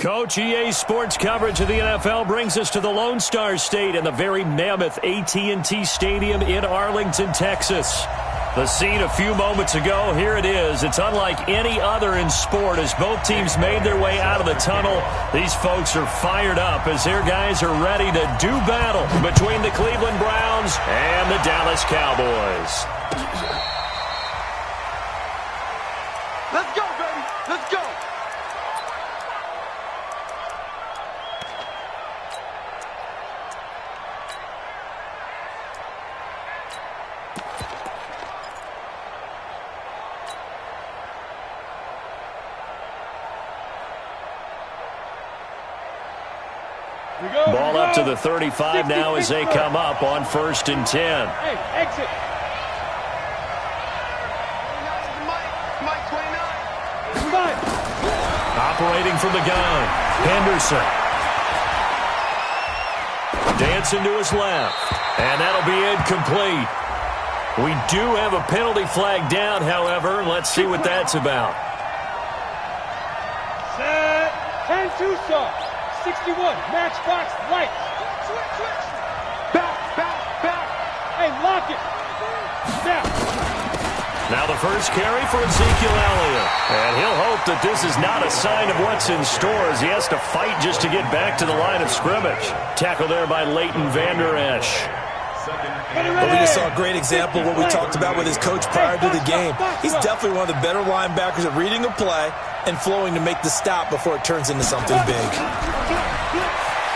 Coach, EA Sports coverage of the NFL brings us to the Lone Star State and the very mammoth AT&T Stadium in Arlington, Texas. The scene a few moments ago, here it is. It's unlike any other in sport as both teams made their way out of the tunnel. These folks are fired up as their guys are ready to do battle between the Cleveland Browns and the Dallas Cowboys. Let's go, baby. Let's go. Ball up to the 35 now as they come up on 1st and 10. Hey, exit. Operating from the gun, Henderson. Dancing to his left, and that'll be incomplete. We do have a penalty flag down, however. Let's see what that's about. Set. 10-2 soft. 61, matchbox, lights. Switch. Back. Hey, lock it. Now the first carry for Ezekiel Elliott. And he'll hope that this is not a sign of what's in store as he has to fight just to get back to the line of scrimmage. Tackle there by Leighton Vander Esch. Well, we just saw a great example of what we talked about with his coach prior to the game. He's definitely one of the better linebackers at reading a play and flowing to make the stop before it turns into something big.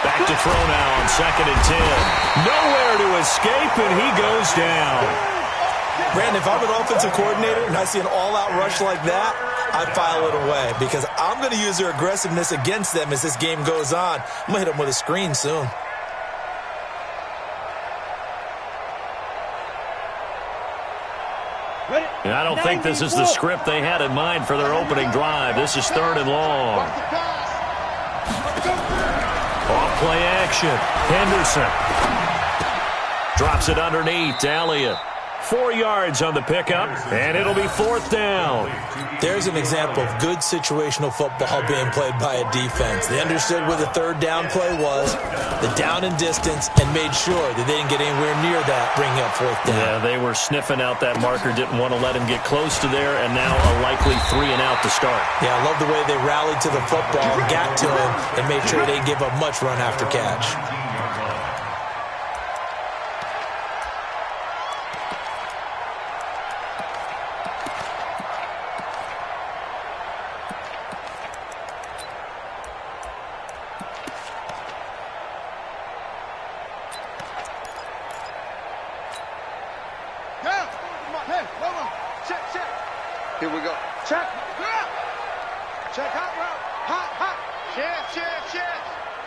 Back to throw now on 2nd and 10. Nowhere to escape, and he goes down. Brandon, if I'm an offensive coordinator and I see an all-out rush like that, I file it away because I'm going to use their aggressiveness against them as this game goes on. I'm going to hit them with a screen soon. I don't think this is the script they had in mind for their opening drive. This is 3rd and long. Off play action. Henderson. Drops it underneath to Elliott. 4 yards on the pickup, and it'll be 4th down. There's an example of good situational football being played by a defense. They understood where the 3rd down play was, the down and distance, and made sure that they didn't get anywhere near that, bringing up 4th down. Yeah, they were sniffing out that marker, didn't want to let him get close to there, and now a likely 3 and out to start. Yeah, I love the way they rallied to the football and got to him and made sure they didn't give up much run after catch. Here we go. Check. Check hot route. Hot.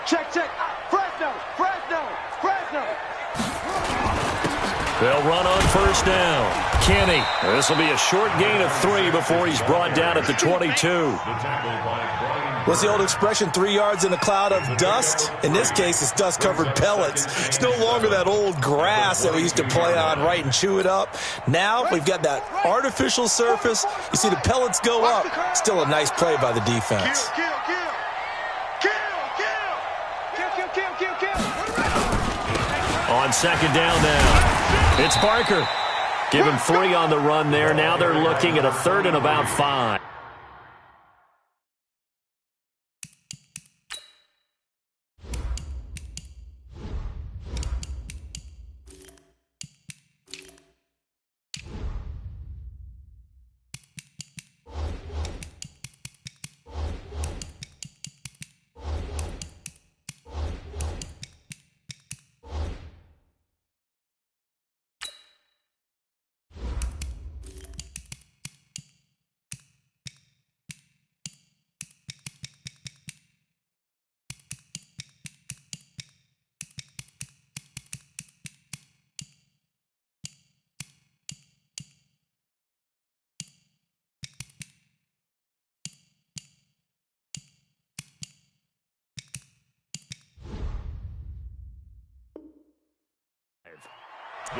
Check. Fresno. They'll run on 1st down. Kenny. This will be a short gain of 3 before he's brought down at the 22. What's the old expression, 3 yards in a cloud of dust? In this case, it's dust-covered pellets. It's no longer that old grass that we used to play on, right, and chew it up. Now we've got that artificial surface. You see the pellets go up. Still a nice play by the defense. Kill. On 2nd down now. It's Barker. Give him 3 on the run there. Now they're looking at a 3rd and about 5.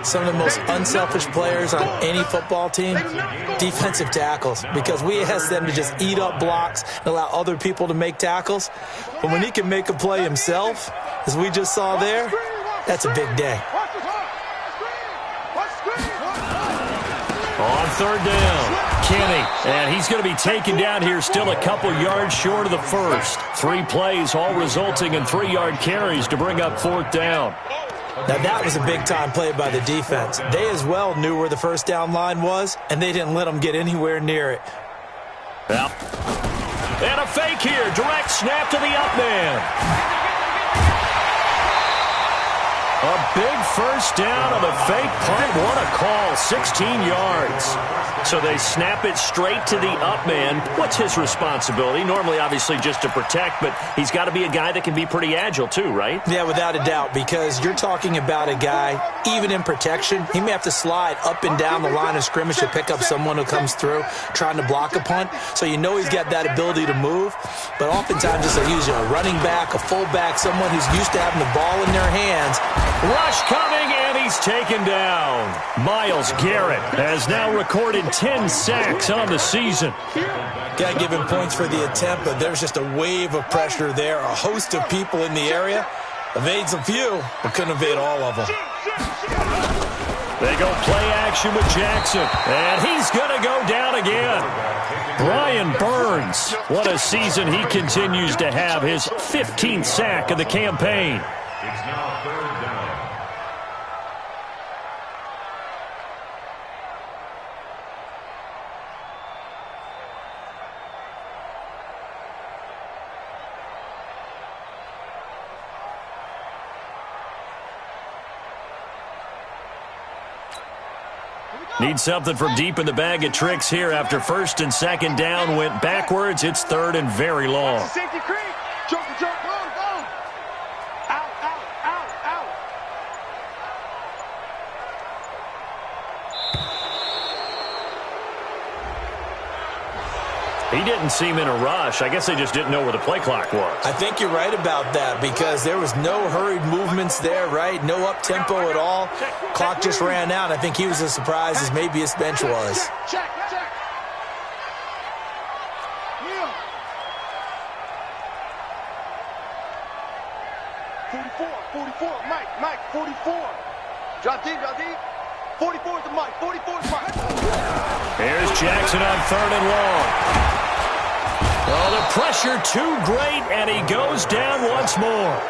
Some of the most unselfish players on any football team, defensive tackles, because we ask them to just eat up blocks and allow other people to make tackles. But when he can make a play himself, as we just saw there, that's a big day. On third down, Kenny, and he's going to be taken down here still a couple yards short of the first. 3 plays, all resulting in 3-yard carries to bring up fourth down. Now, that was a big-time play by the defense. They as well knew where the first down line was, and they didn't let them get anywhere near it. Yeah. And a fake here. Direct snap to the up man. A big first down on the fake punt. What a call. 16 yards. So they snap it straight to the up man. What's his responsibility? Normally, obviously, just to protect, but he's got to be a guy that can be pretty agile too, right? Yeah, without a doubt, because you're talking about a guy, even in protection, he may have to slide up and down the line of scrimmage to pick up someone who comes through trying to block a punt. So you know he's got that ability to move, but oftentimes just use a running back, a fullback, someone who's used to having the ball in their hands. Rush coming, and he's taken down. Myles Garrett has now recorded 10 sacks on the season. Got to give him points for the attempt, but there's just a wave of pressure there. A host of people in the area. Evades a few, but couldn't evade all of them. They go play action with Jackson, and he's going to go down again. Brian Burns, what a season he continues to have, his 15th sack of the campaign. It's now third down. Need something from deep in the bag of tricks here after first and second down went backwards. It's third and very long. Safety creek. Jump, go. Out. He didn't seem in a rush. I guess they just didn't know where the play clock was. I think you're right about that because there was no hurried movements there, right? No up-tempo at all. Clock just ran out. I think he was as surprised as maybe his bench was. Check. 44, Mike, 44. Drop deep. 44 is the Mike, 44 is Mike. Here's Jackson on third and long. Oh, the pressure too great, and he goes down once more.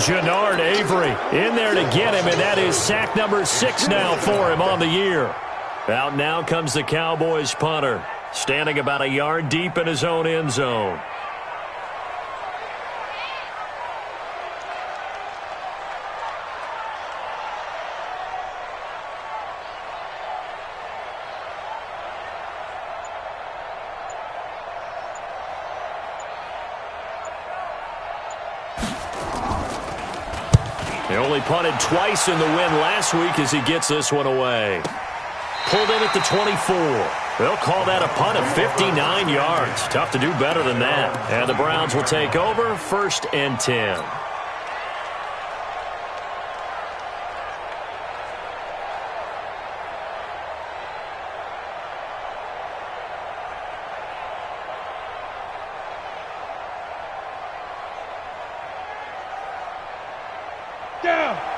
Jannard Avery in there to get him, and that is sack number 6 now for him on the year. Out now comes the Cowboys punter, standing about a yard deep in his own end zone. He only punted twice in the win last week as he gets this one away. Pulled in at the 24. They'll call that a punt of 59 yards. Tough to do better than that. And the Browns will take over, 1st and 10.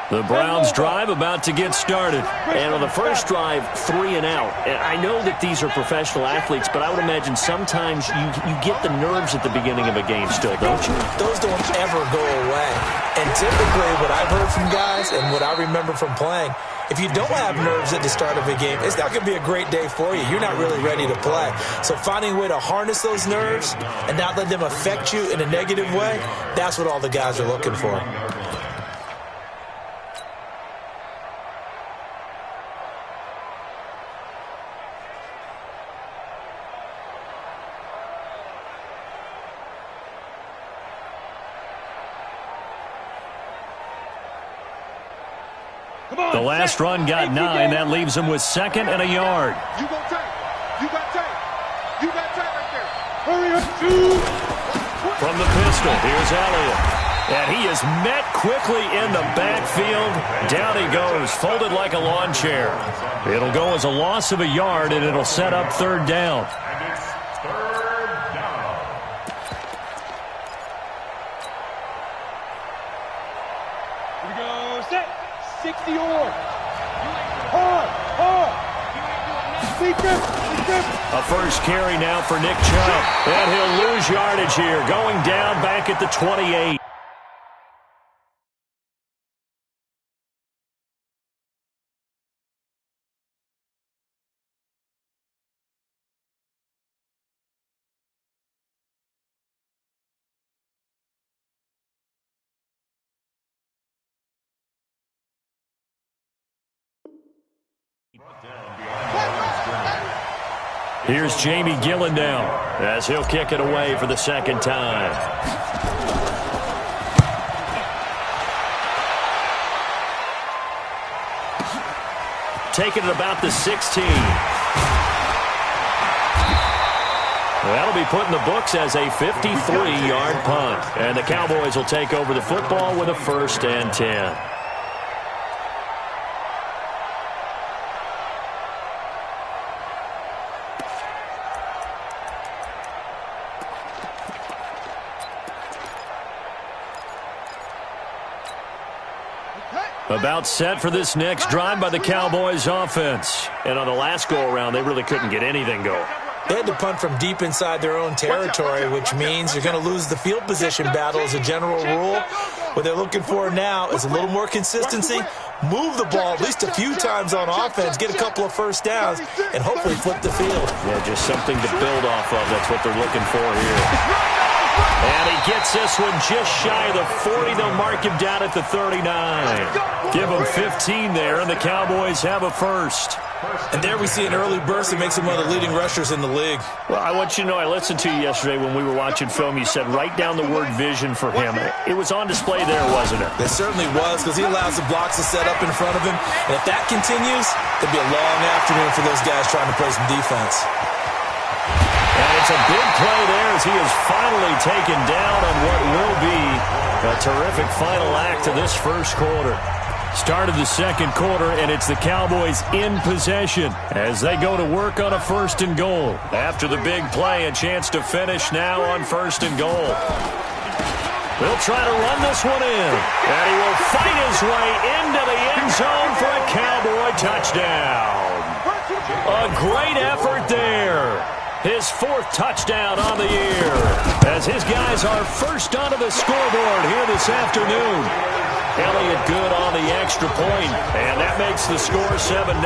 The Browns drive about to get started. And on the first drive, 3 and out. And I know that these are professional athletes, but I would imagine sometimes you get the nerves at the beginning of a game still, don't you? Those don't ever go away. And typically what I've heard from guys and what I remember from playing, if you don't have nerves at the start of a game, it's not going to be a great day for you. You're not really ready to play. So finding a way to harness those nerves and not let them affect you in a negative way, that's what all the guys are looking for. The last run got 9. That leaves him with 2nd and a yard. You got tape. You got tape right there. Hurry up, shoot. From the pistol, here's Elliott. And he is met quickly in the backfield. Down he goes, folded like a lawn chair. It'll go as a loss of a yard, and it'll set up third down. And it's third down. Here we go. Set. 60 or. Hard. A first carry now for Nick Chubb. And he'll lose yardage here, going down back at the 28. Here's Jamie Gillen now as he'll kick it away for the second time. Taking it about the 16. That'll be put in the books as a 53-yard punt. And the Cowboys will take over the football with a 1st and 10. About set for this next drive by the Cowboys offense. And on the last go-around, they really couldn't get anything going. They had to punt from deep inside their own territory, which means you're going to lose the field position battle as a general rule. What they're looking for now is a little more consistency, move the ball at least a few times on offense, get a couple of first downs, and hopefully flip the field. Yeah, just something to build off of. That's what they're looking for here. And he gets this one just shy of the 40. They'll mark him down at the 39. Give him 15 there, and the Cowboys have a first. And there we see an early burst that makes him one of the leading rushers in the league. Well, I want you to know, I listened to you yesterday when we were watching film. You said write down the word vision for him. It was on display there, wasn't it? It certainly was, because he allows the blocks to set up in front of him. And if that continues, it'll be a long afternoon for those guys trying to play some defense. And it's a big play there as he is finally taken down on what will be a terrific final act of this first quarter. Start of the second quarter, and it's the Cowboys in possession as they go to work on a 1st and goal. After the big play, a chance to finish now on 1st and goal. They'll try to run this one in, and he will fight his way into the end zone for a Cowboy touchdown. A great effort there. His 4th touchdown on the year as his guys are first onto the scoreboard here this afternoon. Elliott good on the extra point, and that makes the score 7-0.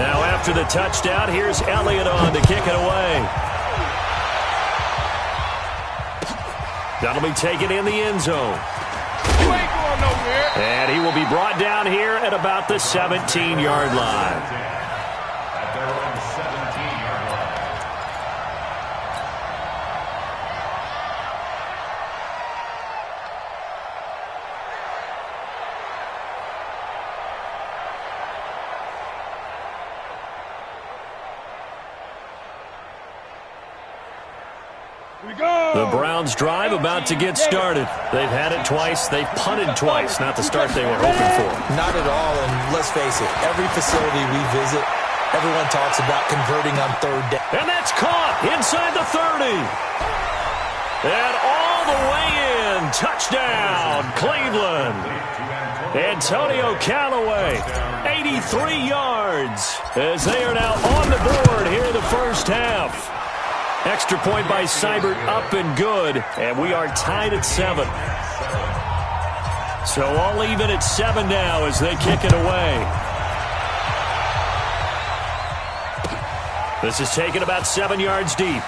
Now after the touchdown, here's Elliott on to kick it away. That'll be taken in the end zone. You ain't going nowhere. And he will be brought down here at about the 17-yard line. At their own 17-yard line. The Browns drive about to get started. They've had it twice. They've punted twice. Not the start they were hoping for. Not at all, and let's face it, every facility we visit, everyone talks about converting on 3rd down. And that's caught inside the 30. And all the way in. Touchdown, Cleveland. Antonio Callaway, 83 yards, as they are now on the board here in the first half. Extra point by Seibert, up and good, and we are tied at 7. So all even at 7 now as they kick it away. This is taken about 7 yards deep.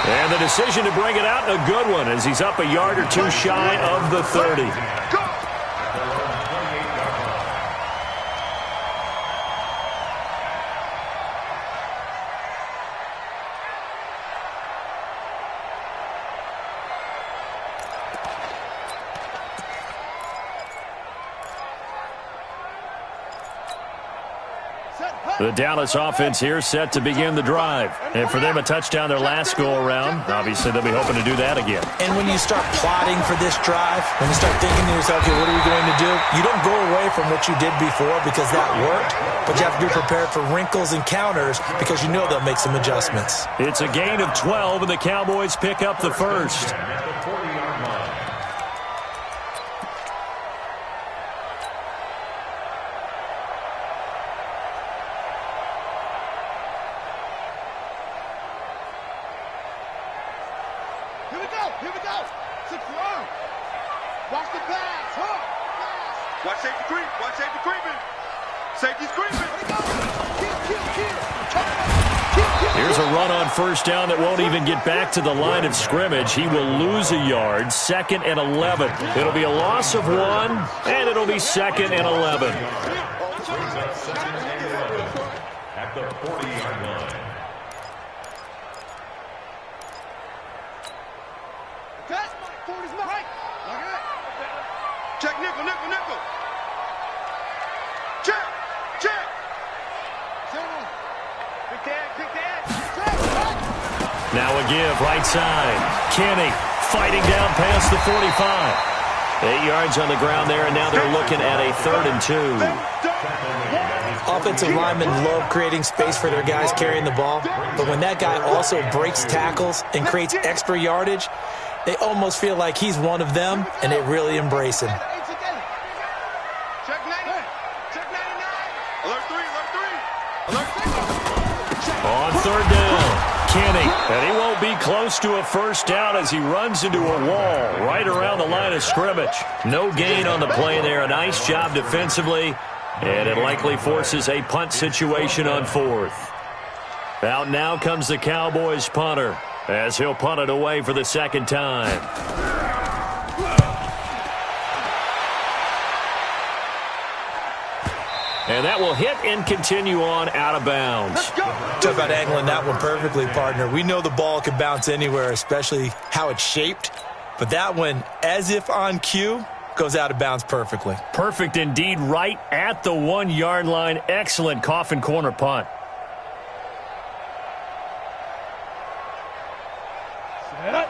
And the decision to bring it out, a good one, as he's up a yard or two shy of the 30. Set. The Dallas offense here set to begin the drive. And for them, a touchdown their last go-around. Obviously, they'll be hoping to do that again. And when you start plotting for this drive, when you start thinking to yourself, okay, what are we going to do? You don't go away from what you did before because that worked, but you have to be prepared for wrinkles and counters because you know they'll make some adjustments. It's a gain of 12, and the Cowboys pick up the first. Here we go. 6 yards. Watch the pass. Watch safety creep. Watch safety creeping. Safety's creeping. Here's a run on first down that won't even get back to the line of scrimmage. He will lose a yard. 2nd and 11. It'll be a loss of 1, and it'll be 2nd and 11. At the 40-yard line. Check nickel, nickel, nickel. Check, check. Now a give, right side. Kenny fighting down past the 45. 8 yards on the ground there, and now they're looking at a 3rd and 2. Offensive linemen love creating space for their guys carrying the ball, but when that guy also breaks tackles and creates extra yardage, they almost feel like he's one of them, and they really embrace him. Check 90. Check 99. Alert 3, alert 3. Alert 3. On 3rd down, Kenny, and he won't be close to a first down as he runs into a wall right around the line of scrimmage. No gain on the play there. A nice job defensively, and it likely forces a punt situation on 4th. Out now comes the Cowboys punter, as he'll punt it away for the 2nd time. And that will hit and continue on out of bounds. Talk about angling that one perfectly, partner. We know the ball can bounce anywhere, especially how it's shaped. But that one, as if on cue, goes out of bounds perfectly. Perfect indeed, right at the 1-yard line. Excellent coffin corner punt.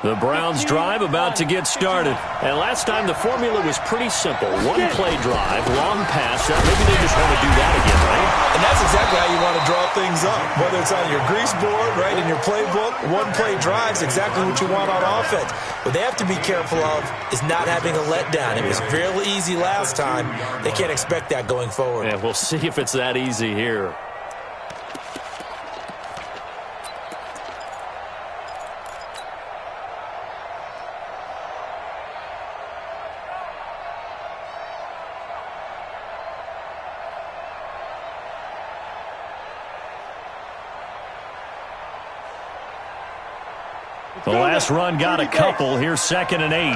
The Browns drive about to get started. And last time the formula was pretty simple. 1-play drive, long pass. Maybe they just want to do that again, right? And that's exactly how you want to draw things up. Whether it's on your grease board, right, in your playbook, 1-play drive is exactly what you want on offense. What they have to be careful of is not having a letdown. It was fairly easy last time. They can't expect that going forward. And we'll see if it's that easy here. The last run got a couple. Here's 2nd and 8.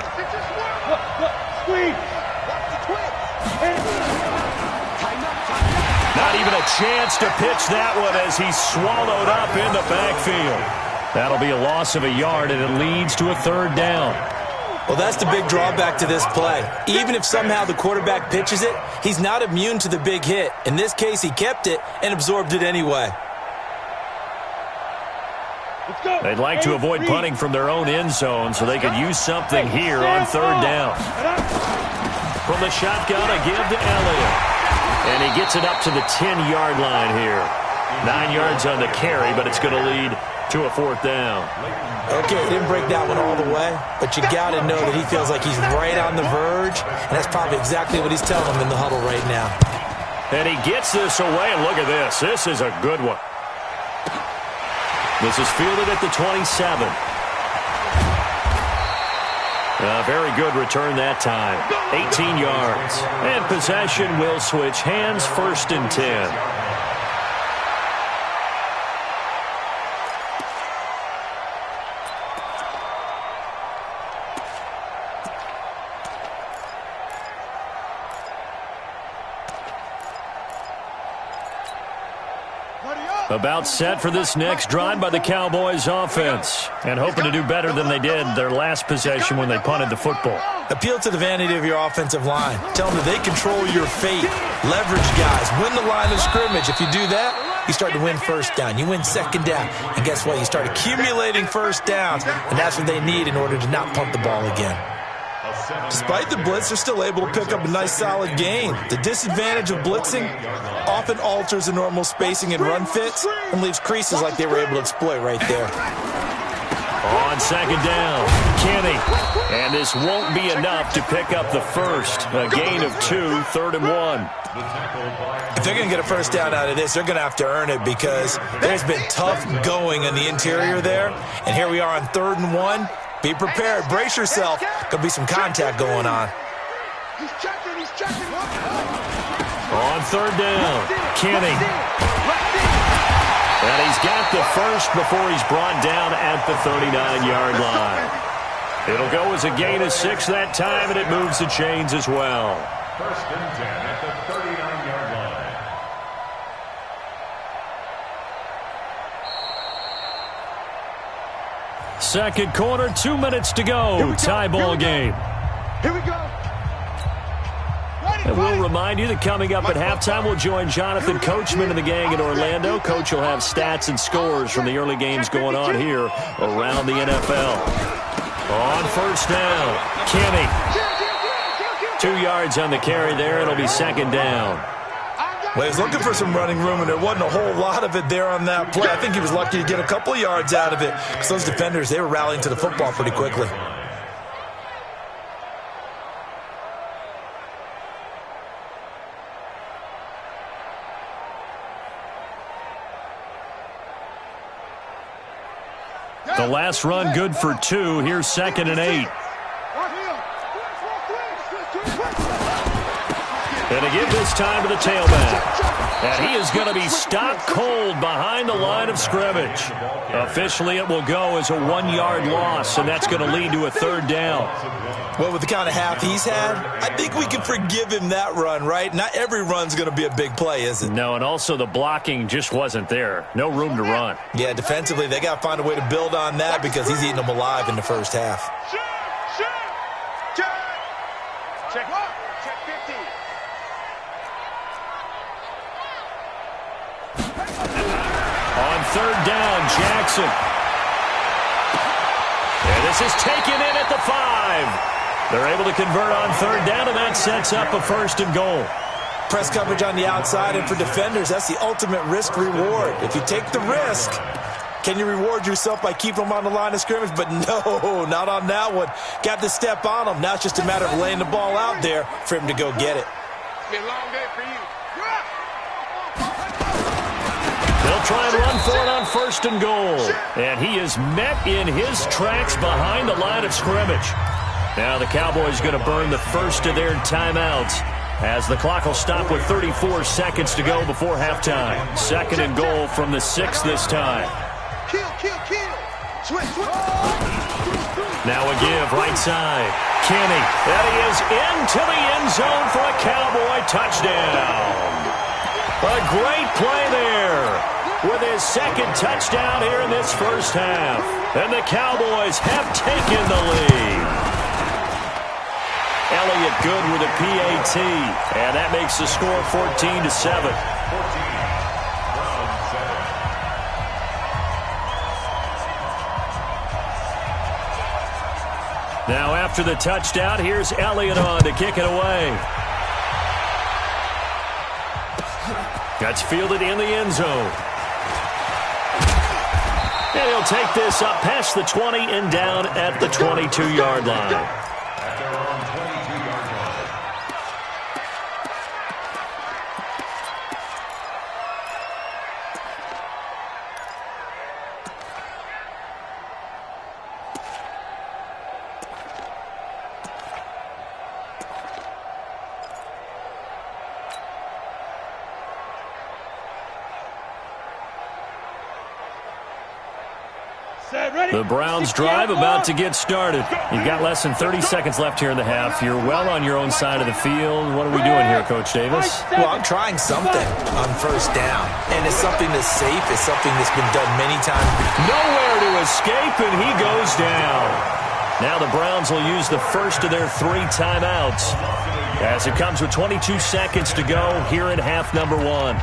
Not even a chance to pitch that one as he's swallowed up in the backfield. That'll be a loss of a yard, and it leads to a 3rd down. Well, that's the big drawback to this play. Even if somehow the quarterback pitches it, he's not immune to the big hit. In this case, he kept it and absorbed it anyway. They'd like to avoid punting from their own end zone so they could use something here on 3rd down. From the shotgun, a give to Elliott. And he gets it up to the 10-yard line here. 9 yards on the carry, but it's going to lead to a 4th down. Okay, he didn't break that one all the way, but you got to know that he feels like he's right on the verge, and that's probably exactly what he's telling him in the huddle right now. And he gets this away, and look at this. This is a good one. This is fielded at the 27. A very good return that time. 18 yards. And possession will switch hands, 1st and 10. About set for this next drive by the Cowboys offense. And hoping to do better than they did their last possession when they punted the football. Appeal to the vanity of your offensive line. Tell them that they control your fate. Leverage guys. Win the line of scrimmage. If you do that, you start to win first down. You win second down. And guess what? You start accumulating first downs. And that's what they need in order to not punt the ball again. Despite the blitz, they're still able to pick up a nice, solid gain. The disadvantage of blitzing often alters the normal spacing and run fits and leaves creases like they were able to exploit right there. On second down, Kenny. And this won't be enough to pick up the first. A gain of 2, 3rd and 1. If they're going to get a first down out of this, they're going to have to earn it because there's been tough going in the interior there. And here we are on 3rd and 1. Be prepared. Brace yourself. There'll be some contact going on. He's checking. On 3rd down, Kenny. And he's got the first before he's brought down at the 39-yard line. It'll go as a gain of 6 that time, and it moves the chains as well. 1st and 10 at the 39-yard line. Second quarter, 2 minutes to go. Tie ball game. Here we go. And we'll remind you that coming up at halftime, we'll join Jonathan Coachman and the gang in Orlando. Coach will have stats and scores from the early games going on here around the NFL. On first down, Kenny. 2 yards on the carry there. It'll be second down. Well, he was looking for some running room, and there wasn't a whole lot of it there on that play. I think he was lucky to get a couple of yards out of it because those defenders, they were rallying to the football pretty quickly. The last run good for 2. Here's 2nd and 8. And to give this time to the tailback. And he is going to be stopped cold behind the line of scrimmage. Officially, it will go as a 1-yard loss, and that's going to lead to a 3rd down. Well, with the kind of half he's had, I think we can forgive him that run, right? Not every run's going to be a big play, is it? No, and also the blocking just wasn't there. No room to run. Yeah, defensively, they got to find a way to build on that because he's eating them alive in the first half. Check 50. On 3rd down, Jackson. And this is taken in at the 5. They're able to convert on 3rd down, and that sets up a 1st and goal. Press coverage on the outside, and for defenders, that's the ultimate risk-reward. If you take the risk, can you reward yourself by keeping them on the line of scrimmage? But no, not on that one. Got to step on them. Now it's just a matter of laying the ball out there for him to go get it. It's been a long day for you. They'll try and run for it on 1st and goal. And he is met in his tracks behind the line of scrimmage. Now the Cowboys going to burn the first of their timeouts as the clock will stop with 34 seconds to go before halftime. 2nd and goal from the 6 this time. Kill. Switch. Now a give right side. Kenny. And he is into the end zone for a Cowboy touchdown. A great play there with his 2nd touchdown here in this first half. And the Cowboys have taken the lead. Elliott good with a PAT. And that makes the score 14-7. Now after the touchdown, here's Elliott on to kick it away. That's fielded in the end zone. And he'll take this up past the 20 and down at the 22-yard line. The Browns drive about to get started. You've got less than 30 seconds left here in the half. You're well on your own side of the field. What are we doing here, Coach Davis? Well, I'm trying something on 1st down. And it's something that's safe. It's something that's been done many times. Nowhere to escape, and he goes down. Now the Browns will use the first of their 3 timeouts as it comes with 22 seconds to go here in half number 1.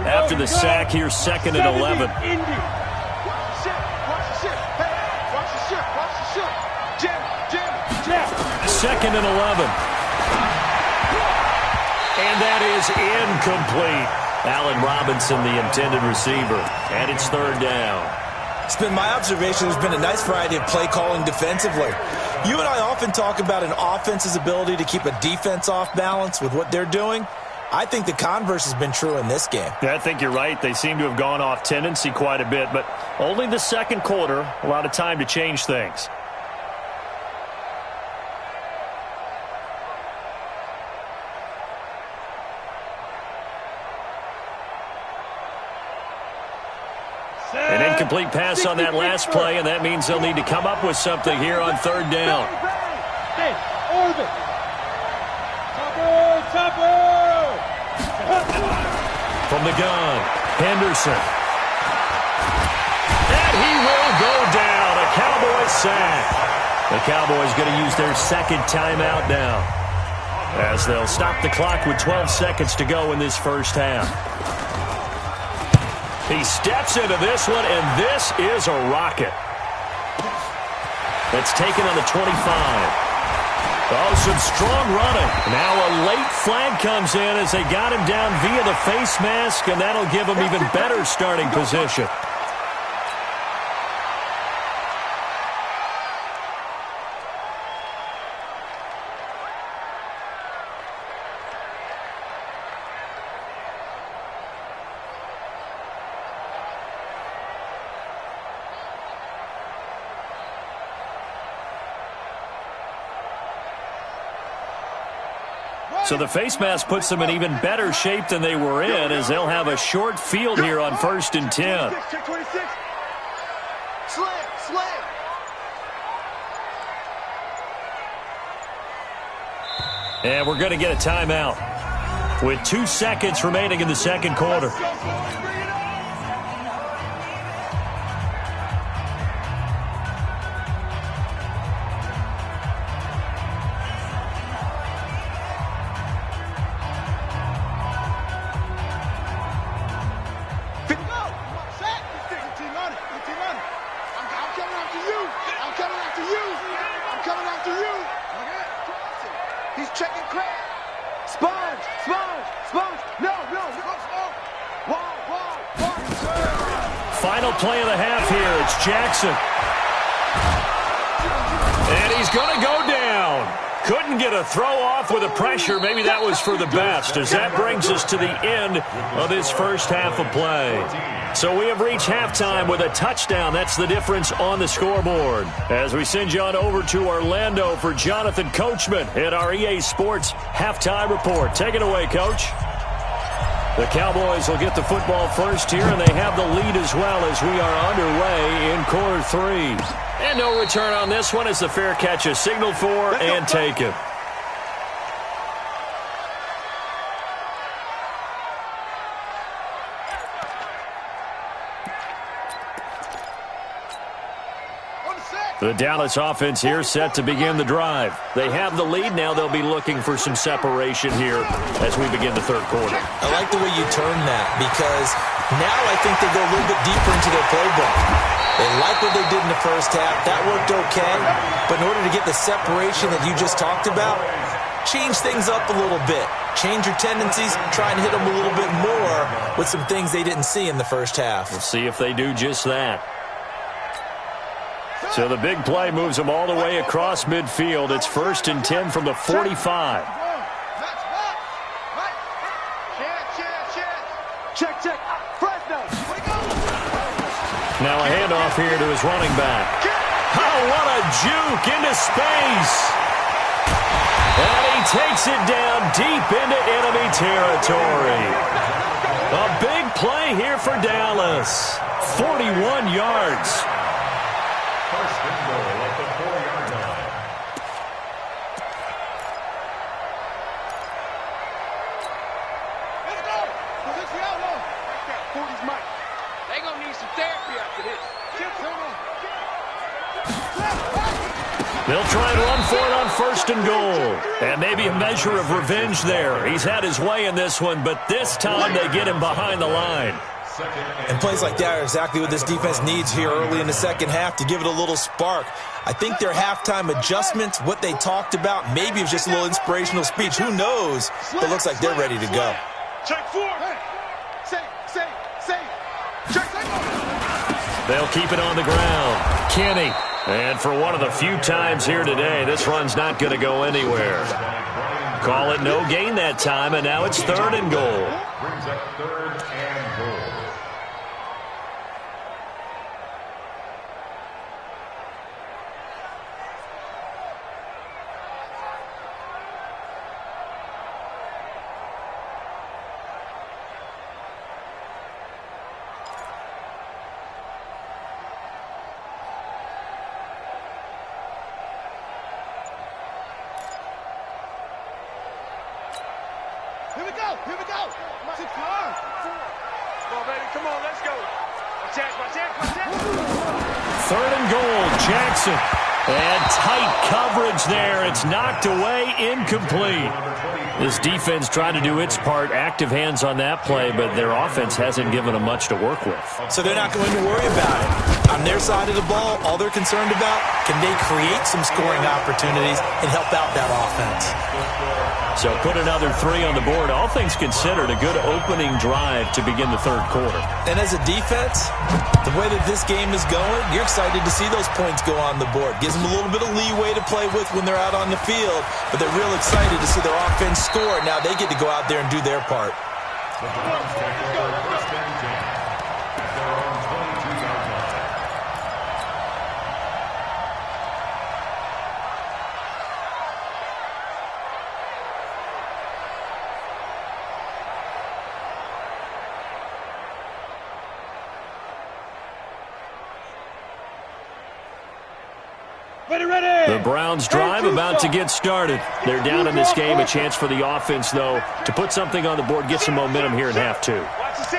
After the sack, here's 2nd and 11. Watch the ship. Watch the ship. Hey, watch the ship. Watch the ship. Jam. 2nd and 11. And that is incomplete. Allen Robinson, the intended receiver. And it's 3rd down. It's been my observation there's been a nice variety of play calling defensively. You and I often talk about an offense's ability to keep a defense off balance with what they're doing. I think the converse has been true in this game. Yeah, I think you're right. They seem to have gone off tendency quite a bit, but only the 2nd quarter, a lot of time to change things. An incomplete pass on that last play, and that means they'll need to come up with something here on 3rd down. From the gun, Henderson. And he will go down. A Cowboys sack. The Cowboys going to use their 2nd timeout now, as they'll stop the clock with 12 seconds to go in this first half. He steps into this one, and this is a rocket. That's taken on the 25. Oh, some strong running. Now a late flag comes in as they got him down via the face mask, and that'll give him even better starting position. So the face mask puts them in even better shape than they were in, as they'll have a short field here on 1st and 10. Check 26. Slam. And we're going to get a timeout with 2 seconds remaining in the 2nd quarter. He's checking crack. Sponge. No. Final play of the half here. It's Jackson. And he's going to go down. Couldn't get a throw off with the pressure. Maybe that was for the best, as that brings us to the end of this first half of play. So we have reached halftime with a touchdown. That's the difference on the scoreboard. As we send you on over to Orlando for Jonathan Coachman at our EA Sports Halftime Report. Take it away, Coach. The Cowboys will get the football first here, and they have the lead as well as we are underway in quarter 3. And no return on this one as the fair catch is signaled for and taken. The Dallas offense here set to begin the drive. They have the lead now. They'll be looking for some separation here as we begin the 3rd quarter. I like the way you turn that, because now I think they go a little bit deeper into their playbook. They like what they did in the first half. That worked okay. But in order to get the separation that you just talked about, change things up a little bit. Change your tendencies. Try and hit them a little bit more with some things they didn't see in the first half. We'll see if they do just that. So the big play moves them all the way across midfield. It's 1st and 10 from the 45. Check. Fresno. Now a handoff here to his running back. Oh, what a juke into space. And he takes it down deep into enemy territory. A big play here for Dallas. 41 yards. First and goal at the 4-yard line. Let's go. Position outlaw. Right there. 40's Mike. They gonna need some therapy after this. They'll try and run for it on 1st First and goal. And maybe a measure of revenge there. He's had his way in this one, but this time they get him behind the line. And plays like that are exactly what this defense needs here early in the second half to give it a little spark. I think their halftime adjustments, what they talked about, maybe it was just a little inspirational speech. Who knows? But it looks like they're ready to go. Check 4. They'll keep it on the ground. Kenny. And for one of the few times here today, this run's not going to go anywhere. Call it no gain that time, and now it's 3rd and goal. Brings up 3rd and goal. Here we go. Come on, baby. Come on, let's go. Watch out. 3rd and goal, Jackson. And tight coverage there. It's knocked away, incomplete. This defense tried to do its part, active hands on that play, but their offense hasn't given them much to work with. So they're not going to worry about it. On their side of the ball, all they're concerned about, can they create some scoring opportunities and help out that offense? So put another 3 on the board. All things considered, a good opening drive to begin the 3rd quarter. And as a defense, the way that this game is going, you're excited to see those points go on the board. Gives them a little bit of leeway to play with when they're out on the field, but they're real excited to see their offense score. Now they get to go out there and do their part. The Browns take over 1st and 10 at their own 22-yard line. Ready. The Browns drive about to get started. They're down in this game. A chance for the offense, though, to put something on the board, get some momentum here in half 2.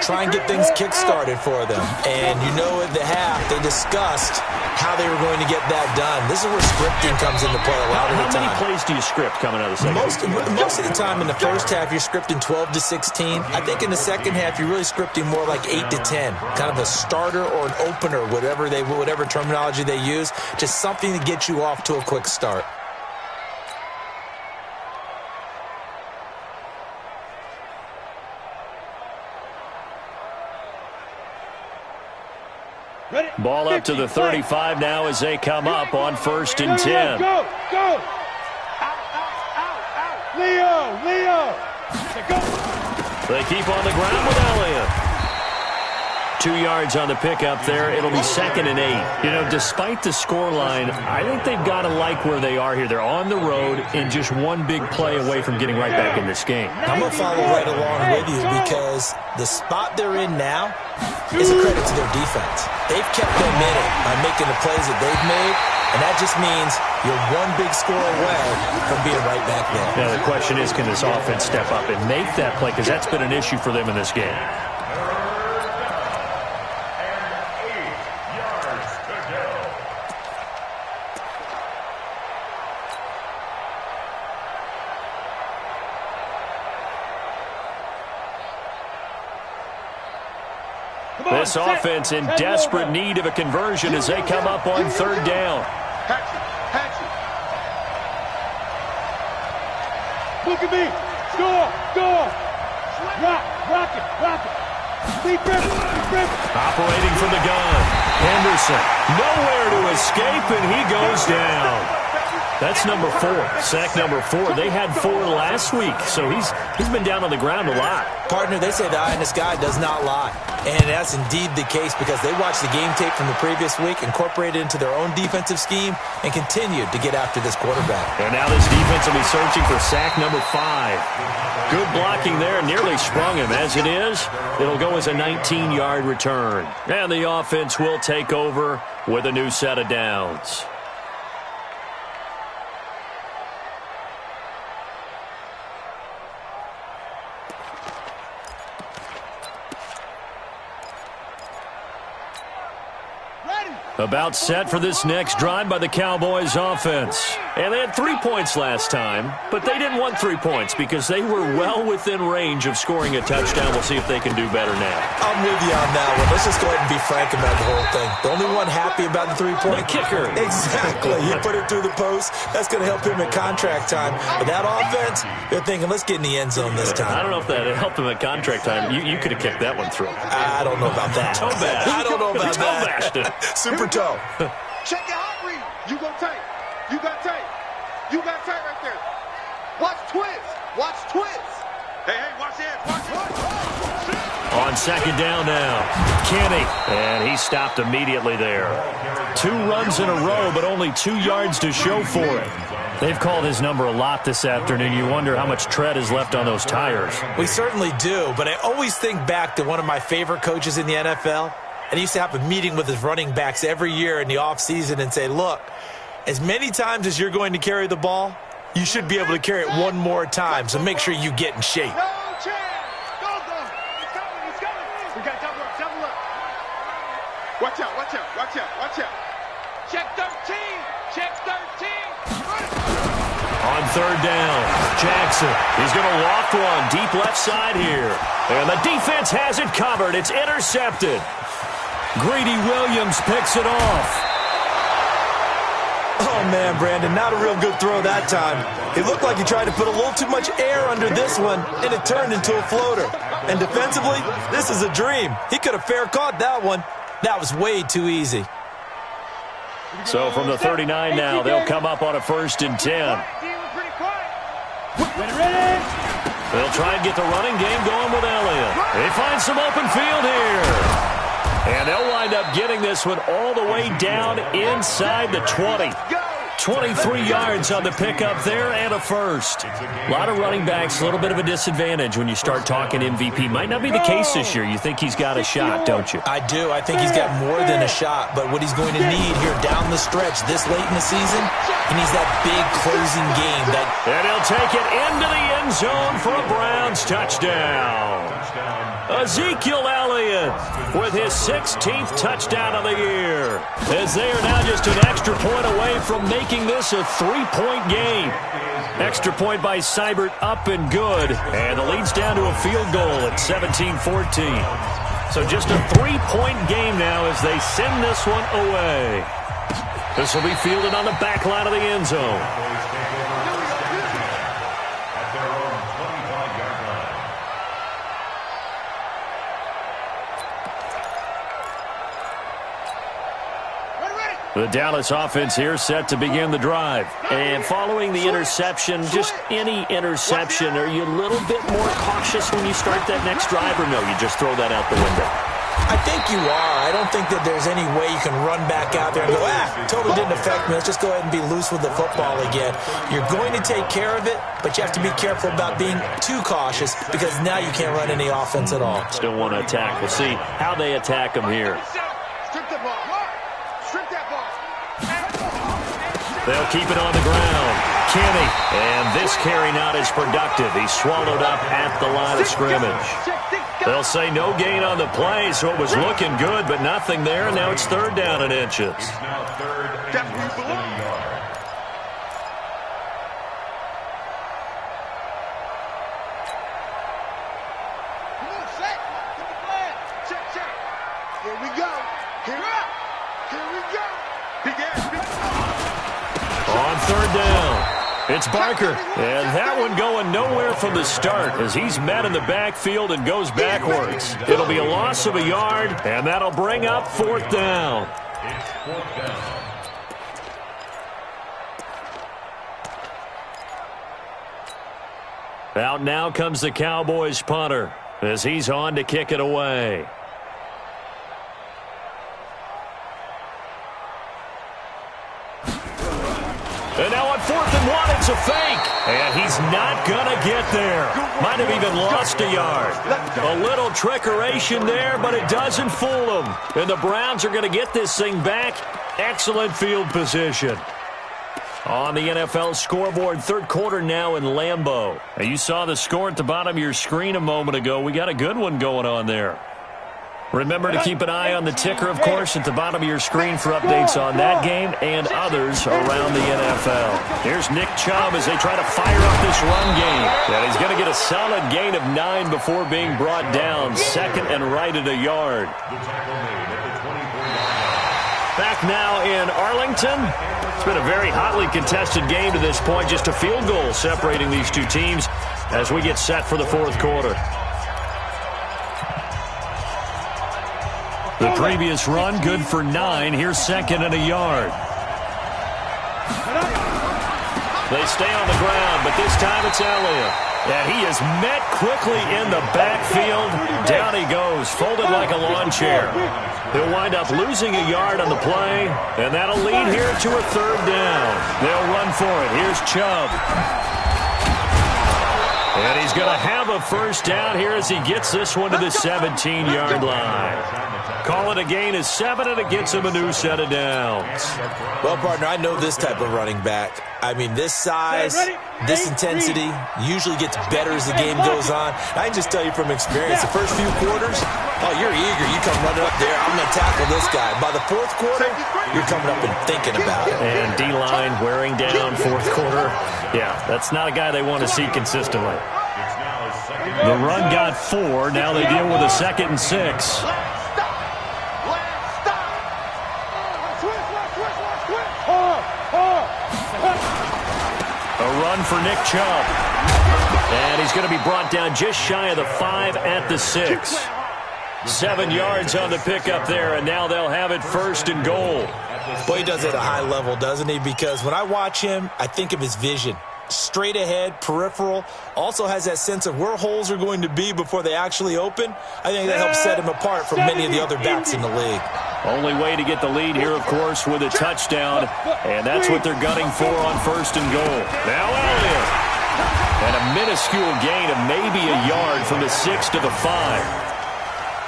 Try and get things kick-started for them. And you know at the half, they discussed how they were going to get that done. This is where scripting comes into play a lot of the time. How many plays do you script coming out of the second? Most of the time in the first half, you're scripting 12 to 16. I think in the second half, you're really scripting more like 8 to 10. Kind of a starter or an opener, whatever terminology they use. Just something to get you off to a quick start. Ball up to the 35 now as they come up on 1st and 10. Go. Out. Leo. Go. They keep on the ground with Elliott. 2 yards on the pickup there. It'll be 2nd and 8. You know, despite the scoreline, I think they've got to like where they are here. They're on the road and just one big play away from getting right back in this game. I'm going to follow right along with you because the spot they're in now is a credit to their defense. They've kept them in it by making the plays that they've made, and that just means you're one big score away from being right back there. Now, the question is, can this offense step up and make that play? Because that's been an issue for them in this game. This offense in desperate need of a conversion as they come up on 3rd down. Hatchet. Look at me. Score. Rock it. Deep rip. Operating from the gun. Henderson. Nowhere to escape, and he goes down. That's number 4. Sack number 4. They had 4 last week, so he's been down on the ground a lot. Partner, they say the eye in the sky does not lie. And that's indeed the case because they watched the game tape from the previous week, incorporated it into their own defensive scheme, and continued to get after this quarterback. And now this defense will be searching for sack number 5. Good blocking there, nearly sprung him. As it is, it'll go as a 19-yard return. And the offense will take over with a new set of downs. About set for this next drive by the Cowboys offense. And they had 3 points last time, but they didn't want 3 points because they were well within range of scoring a touchdown. We'll see if they can do better now. I'm with you on that one. Let's just go ahead and be frank about the whole thing. The only one happy about the 3-point kicker. Exactly. He put it through the post. That's going to help him at contract time. But that offense, they're thinking, let's get in the end zone this time. I don't know if that helped him at contract time. You could have kicked that one through. I don't know about that. Toe bash. I don't know about toe that. Bashed it. Super toe. Check your hot read. You go tight. You got tight. You got tight right there. Watch twist. Watch twist. Hey, watch that. Watch it. On second down now, Kenny. And he stopped immediately there. 2 runs in a row, but only 2 yards to show for it. They've called his number a lot this afternoon. You wonder how much tread is left on those tires. We certainly do, but I always think back to one of my favorite coaches in the NFL. And he used to have a meeting with his running backs every year in the offseason and say, look, as many times as you're going to carry the ball, you should be able to carry it one more time, so make sure you get in shape. No chance. Go. He's coming. He's coming. We got double up. Double up. Watch out. Watch out. Watch out. Watch out. Check 13. Check 13. On third down, Jackson. He's going to loft one deep left side here. And the defense has it covered. It's intercepted. Greedy Williams picks it off. Oh, man, Brandon, not a real good throw that time. It looked like he tried to put a little too much air under this one, and it turned into a floater. And defensively, this is a dream. He could have fair caught that one. That was way too easy. So from the 39 now, they'll come up on a 1st and 10. They'll try and get the running game going with Elliott. They find some open field here. And they'll wind up getting this one all the way down inside the 20. 23 yards on the pickup there and a first. A lot of running backs, a little bit of a disadvantage when you start talking MVP. Might not be the case this year. You think he's got a shot, don't you? I do. I think he's got more than a shot. But what he's going to need here down the stretch this late in the season, he needs that big closing game. And he'll take it into the end zone for a Browns touchdown. Ezekiel Elliott with his 16th touchdown of the year, as they are now just an extra point away from making this a 3-point game. Extra point by Seibert up and good, and the lead's down to a field goal at 17-14. So just a 3-point game now as they send this one away. This will be fielded on the back line of the end zone. The Dallas offense here set to begin the drive. And following the interception, just any interception, are you a little bit more cautious when you start that next drive, or no, you just throw that out the window? I think you are. I don't think that there's any way you can run back out there and go, totally didn't affect me. Let's just go ahead and be loose with the football again. You're going to take care of it, but you have to be careful about being too cautious because now you can't run any offense at all. Still want to attack. We'll see how they attack them here. Strip the ball. Strip that ball. They'll keep it on the ground. Kenny, and this carry not as productive. He's swallowed up at the line of scrimmage. They'll say no gain on the play, so it was looking good, but nothing there, and now it's 3rd down and inches. Here we go. Here we go. On 3rd down, it's Barker, and that one going nowhere from the start as he's met in the backfield and goes backwards. It'll be a loss of a yard, and that'll bring up 4th down. It's 4th down. Out now comes the Cowboys punter as he's on to kick it away. And now on 4th and 1, it's a fake. And he's not going to get there. Might have even lost a yard. A little trickeration there, but it doesn't fool him. And the Browns are going to get this thing back. Excellent field position. On the NFL scoreboard, 3rd quarter now in Lambeau. Now you saw the score at the bottom of your screen a moment ago. We got a good one going on there. Remember to keep an eye on the ticker, of course, at the bottom of your screen for updates on that game and others around the NFL. Here's Nick Chubb as they try to fire up this run game. And he's going to get a solid gain of 9 before being brought down. Second and right at a yard. Back now in Arlington. It's been a very hotly contested game to this point. Just a field goal separating these two teams as we get set for the fourth quarter. The previous run, good for 9. Here's second and a yard. They stay on the ground, but this time it's Elliott. And he is met quickly in the backfield. Down he goes, folded like a lawn chair. He'll wind up losing a yard on the play, and that'll lead here to a third down. They'll run for it. Here's Chubb. And he's going to have a first down here as he gets this one to the 17-yard line. Call it a gain of 7, and it gets him a new set of downs. Well, partner, I know this type of running back. I mean, this size, this intensity usually gets better as the game goes on. I can just tell you from experience, the first few quarters, oh, you're eager. You come running up there, I'm going to tackle this guy. By the fourth quarter, you're coming up and thinking about it. And D-line wearing down fourth quarter. Yeah, that's not a guy they want to see consistently. The run got 4. Now they deal with a 2nd and 6. A run for Nick Chubb. And he's going to be brought down just shy of the 5 at the 6. 7 yards on the pickup there, and now they'll have it first and goal. Boy, he does it at a high level, doesn't he? Because when I watch him, I think of his vision. Straight ahead, peripheral, also has that sense of where holes are going to be before they actually open. I think that helps set him apart from many of the other backs in the league. Only way to get the lead here, of course, with a touchdown, and that's what they're gunning for on first and goal. Now Elliott. And a minuscule gain of maybe a yard from the 6 to the 5.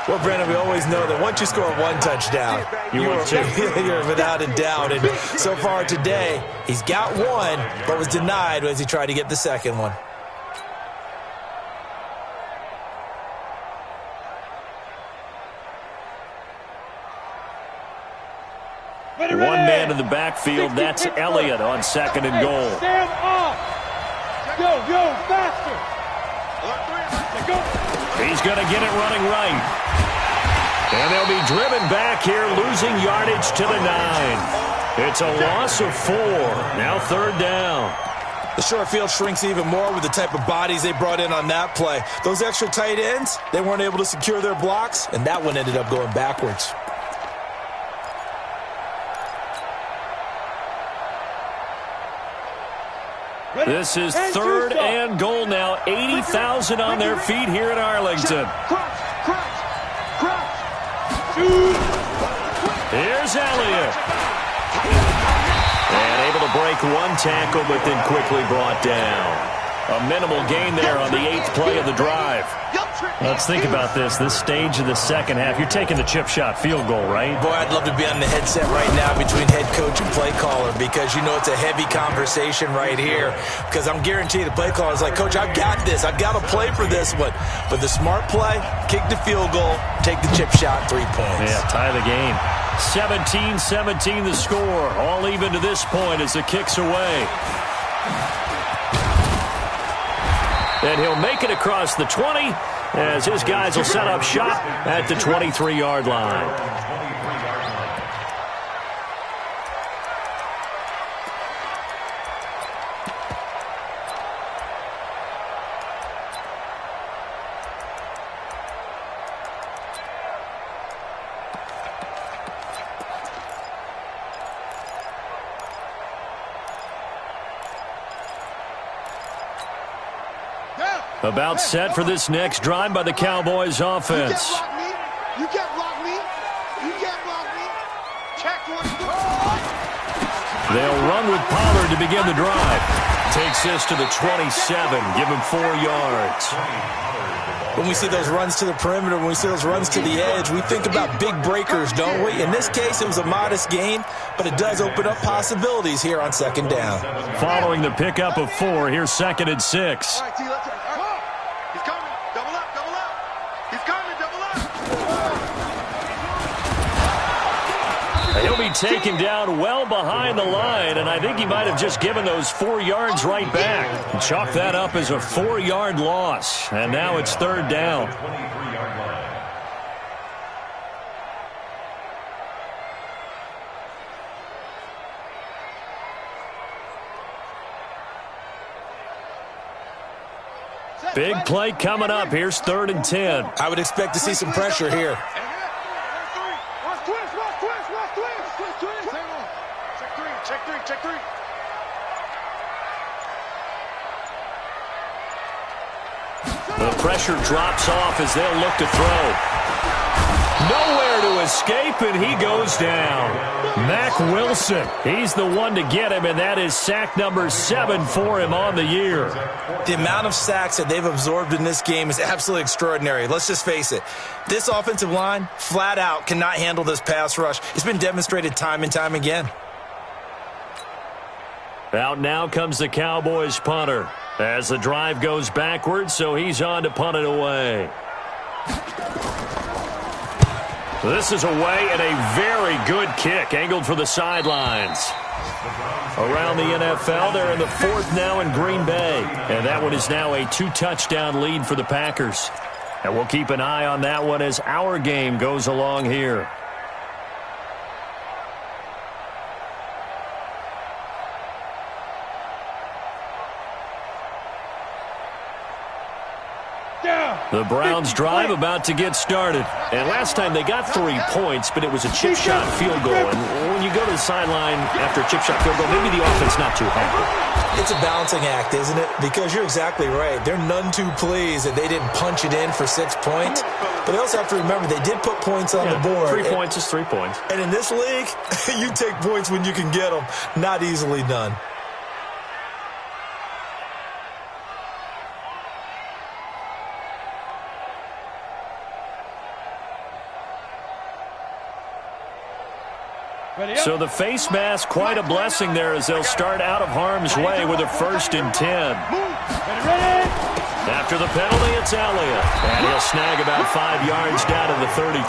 Well, Brandon, we always know that once you score 1 touchdown, you're without a doubt. And so far today, he's got 1, but was denied as he tried to get the second one. One man in the backfield, that's Elliott on 2nd and goal. Stand up! Go, faster! He's going to get it running right. And they'll be driven back here, losing yardage to the 9. It's a loss of 4. Now 3rd down. The short field shrinks even more with the type of bodies they brought in on that play. Those extra tight ends, they weren't able to secure their blocks, and that one ended up going backwards. This is 3rd and goal now. 80,000 on their feet here in Arlington. Here's Elliott. And able to break 1 tackle, but then quickly brought down. A minimal gain there on the 8th play of the drive. Let's think about this stage of the second half. You're taking the chip shot field goal, right? Boy, I'd love to be on the headset right now between head coach and play caller, because you know it's a heavy conversation right here. Because I'm guaranteed the play caller is like, Coach, I've got this. I've got to play for this one. But the smart play, kick the field goal, take the chip shot, 3 points. Yeah, tie the game. 17-17 the score. All even to this point as the kick's away. And he'll make it across the 20 as his guys will set up shop at the 23-yard line. About set for this next drive by the Cowboys offense. You can't block me. You can't block me. Check one. They'll run with Pollard to begin the drive. Takes this to the 27. Give him 4 yards. When we see those runs to the perimeter, when we see those runs to the edge, we think about big breakers, don't we? In this case, it was a modest gain, but it does open up possibilities here on 2nd down. Following the pickup of 4, here's 2nd and 6. All right, T, let's he's coming. Double up. He's coming. Double up. be taken down well behind the line, and I think he might have just given those 4 yards right back. Chalk that up as a 4-yard loss, and now it's third down. 23-yard line. Big play coming up. Here's 3rd and 10. I would expect to see some pressure here. Watch twist, watch twist, watch twist. Twist. Check three, check three, check three. The pressure drops off as they'll look to throw. Nowhere to escape, and he goes down. Mack Wilson, he's the one to get him, and that is sack number 7 for him on the year. The amount of sacks that they've absorbed in this game is absolutely extraordinary. Let's just face it. This offensive line, flat out, cannot handle this pass rush. It's been demonstrated time and time again. Out now comes the Cowboys punter as the drive goes backwards, so he's on to punt it away. This is away and a very good kick, angled for the sidelines. Around the NFL, they're in the 4th now in Green Bay. And that one is now a 2-touchdown lead for the Packers. And we'll keep an eye on that one as our game goes along here. The Browns drive about to get started. And last time they got 3 points, but it was a chip shot field goal. And when you go to the sideline after a chip shot field goal, maybe the offense not too happy. It's a balancing act, isn't it? Because you're exactly right. They're none too pleased that they didn't punch it in for 6 points. But they also have to remember they did put points on the board. 3 points is 3 points. And in this league, you take points when you can get them. Not easily done. So the face mask, quite a blessing there as they'll start out of harm's way with a 1st and 10. After the penalty, it's Elliott. And he'll snag about 5 yards down to the 32.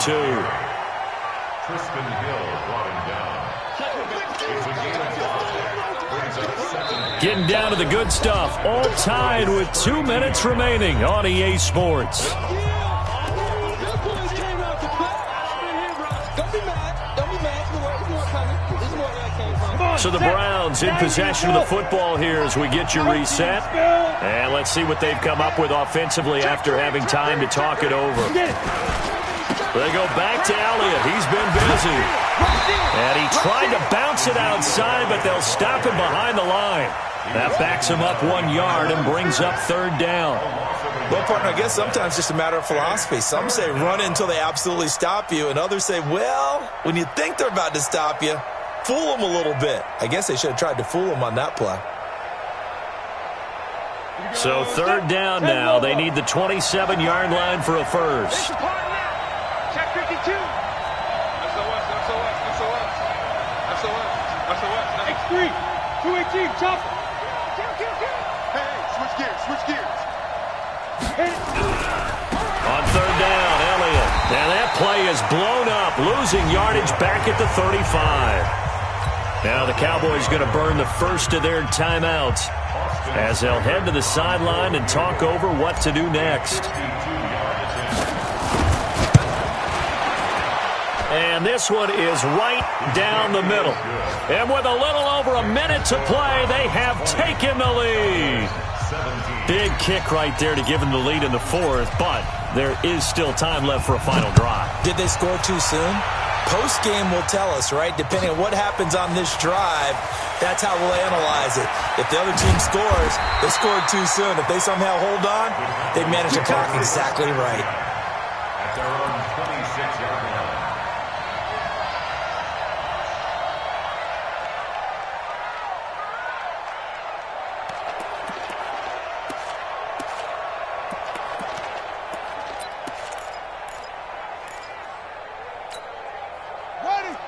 Tristan Hill brought him down. It's a gain of 5. Getting down to the good stuff. All tied with 2 minutes remaining on EA Sports. So the Browns in possession of the football here as we get you reset. And let's see what they've come up with offensively after having time to talk it over. They go back to Elliott. He's been busy. And he tried to bounce it outside, but they'll stop him behind the line. That backs him up 1 yard and brings up 3rd down. Well, partner, I guess sometimes it's just a matter of philosophy. Some say run until they absolutely stop you, and others say, well, when you think they're about to stop you, fool them a little bit. I guess they should have tried to fool them on that play. So 3rd down now. They need the 27-yard line for a first. Check 52. SOS. X3, 218, chopper. Hey, switch gears. On 3rd down, Elliott. And that play is blown up, losing yardage back at the 35. Now the Cowboys going to burn the first of their timeouts as they'll head to the sideline and talk over what to do next. And this one is right down the middle. And with a little over a minute to play, they have taken the lead. Big kick right there to give them the lead in the 4th, but there is still time left for a final drive. Did they score too soon? Post-game will tell us, right? Depending on what happens on this drive, that's how we'll analyze it. If the other team scores, they scored too soon. If they somehow hold on, they manage the clock exactly right. At their own 26-yard line.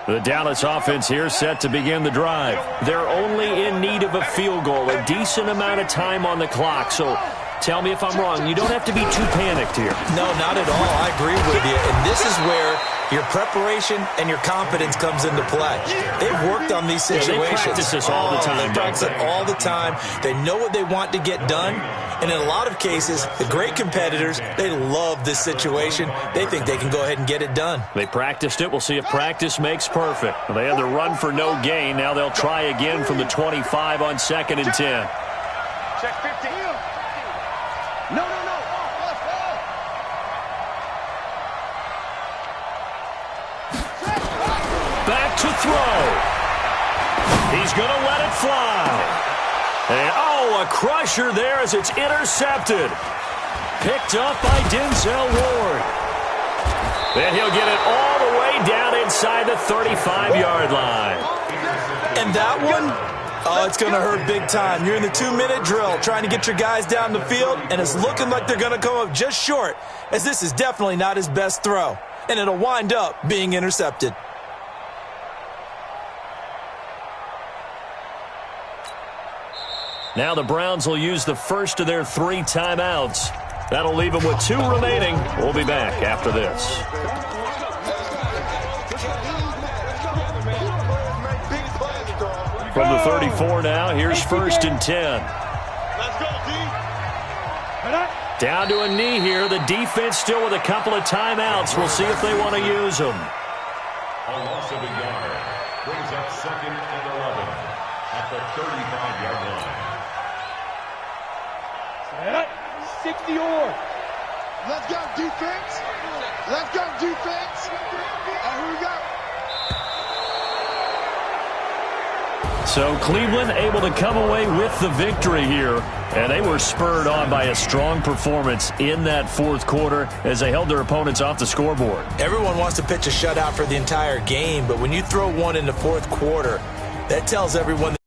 The Dallas offense here set to begin the drive. They're only in need of a field goal, a decent amount of time on the clock. So Tell me if I'm wrong. You don't have to be too panicked here. No, not at all. I agree with you. And this is where your preparation and your confidence comes into play. They've worked on these situations. Yeah, they practice this all the time. They practice it all the time. They know what they want to get done. And in a lot of cases, the great competitors, they love this situation. They think they can go ahead and get it done. They practiced it. We'll see if practice makes perfect. They had the run for no gain. Now they'll try again from the 25 on 2nd and 10. Check 15. No. Back to throw. He's going to let it fly. And, a crusher there as it's intercepted. Picked up by Denzel Ward. And he'll get it all the way down inside the 35-yard line. And that one, it's going to hurt big time. You're in the 2-minute drill trying to get your guys down the field, and it's looking like they're going to come up just short, as this is definitely not his best throw. And it'll wind up being intercepted. Now the Browns will use the first of their 3 timeouts. That'll leave them with 2 remaining. We'll be back after this. From the 34 now, here's 1st and 10. Let's go, D. Down to a knee here. The defense still with a couple of timeouts. We'll see if they want to use them. A loss of a yard brings up 2nd and 11 at the 35-yard line. 60 or. Let's go, defense. Let's go, defense. And here we go. So Cleveland able to come away with the victory here. And they were spurred on by a strong performance in that 4th quarter as they held their opponents off the scoreboard. Everyone wants to pitch a shutout for the entire game, but when you throw one in the 4th quarter, that tells everyone